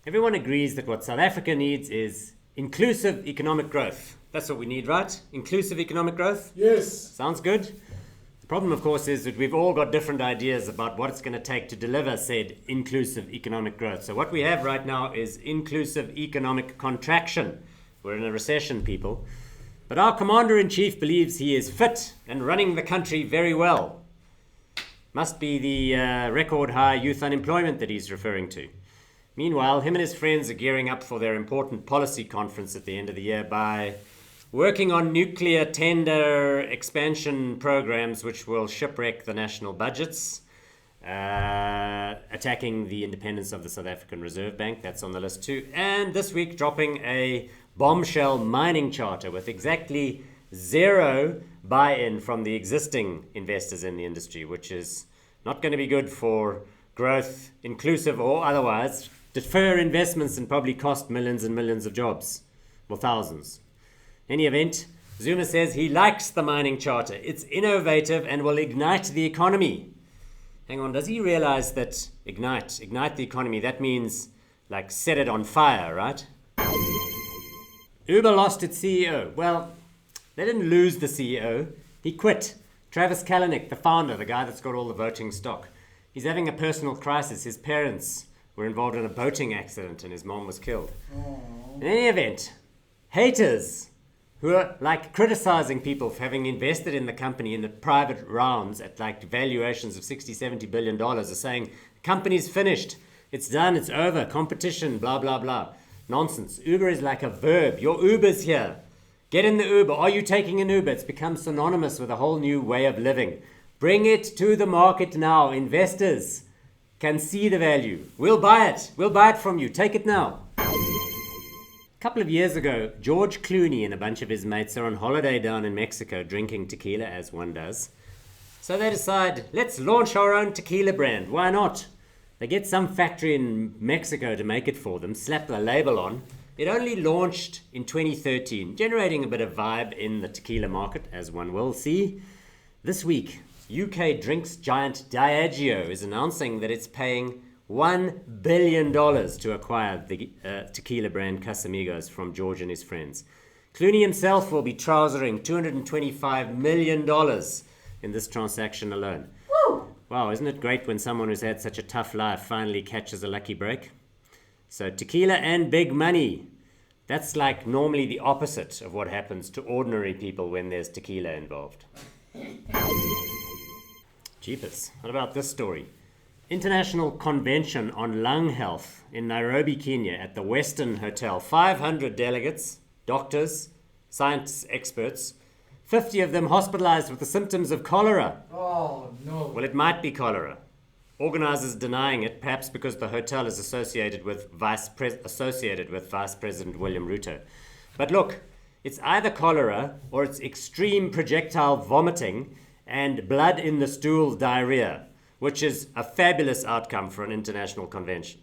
Everyone agrees that what South Africa needs is inclusive economic growth. That's what we need, right? Inclusive economic growth? Yes. Sounds good. The problem, of course, is that we've all got different ideas about what it's going to take to deliver said inclusive economic growth. So what we have right now is inclusive economic contraction. We're in a recession, people. But our commander-in-chief believes he is fit and running the country very well. Must be the record high youth unemployment that he's referring to. Meanwhile, him and his friends are gearing up for their important policy conference at the end of the year by working on nuclear tender expansion programs which will shipwreck the national budgets, attacking the independence of the South African Reserve Bank, that's on the list too, and this week dropping a bombshell mining charter with exactly zero buy-in from the existing investors in the industry, which is not going to be good for growth, inclusive or otherwise. Defer investments and probably cost millions and millions of jobs, or thousands. In any event, Zuma says he likes the mining charter. It's innovative and will ignite the economy. Hang on, does he realize that ignite the economy, that means like set it on fire, right? Uber lost its CEO. Well, they didn't lose the CEO. He quit. Travis Kalanick, the founder, the guy that's got all the voting stock. He's having a personal crisis. His parents were involved in a boating accident and his mom was killed. Aww. In any event, haters who are like criticizing people for having invested in the company in the private rounds at like valuations of $60-70 billion are saying, the company's finished, it's done, it's over, competition, blah, blah, blah. Nonsense. Uber is like a verb. Your Uber's here. Get in the Uber. Are you taking an Uber? It's become synonymous with a whole new way of living. Bring it to the market now. Investors can see the value. We'll buy it. We'll buy it from you. Take it now. A couple of years ago, George Clooney and a bunch of his mates are on holiday down in Mexico drinking tequila, as one does. So they decide, let's launch our own tequila brand. Why not? They get some factory in Mexico to make it for them, slap the label on. It only launched in 2013, generating a bit of vibe in the tequila market, as one will see. This week, UK drinks giant Diageo is announcing that it's paying $1 billion to acquire the tequila brand Casamigos from George and his friends. Clooney himself will be trousering $225 million in this transaction alone. Woo! Wow, isn't it great when someone who's had such a tough life finally catches a lucky break? So tequila and big money. That's like normally the opposite of what happens to ordinary people when there's tequila involved. Jeepers. What about this story? International Convention on Lung Health in Nairobi, Kenya at the Western Hotel. 500 delegates, doctors, science experts, 50 of them hospitalized with the symptoms of cholera. Oh, no. Well, it might be cholera. Organizers denying it, perhaps because the hotel is associated with Vice President William Ruto. But look, it's either cholera or it's extreme projectile vomiting and blood in the stool diarrhea, which is a fabulous outcome for an international convention.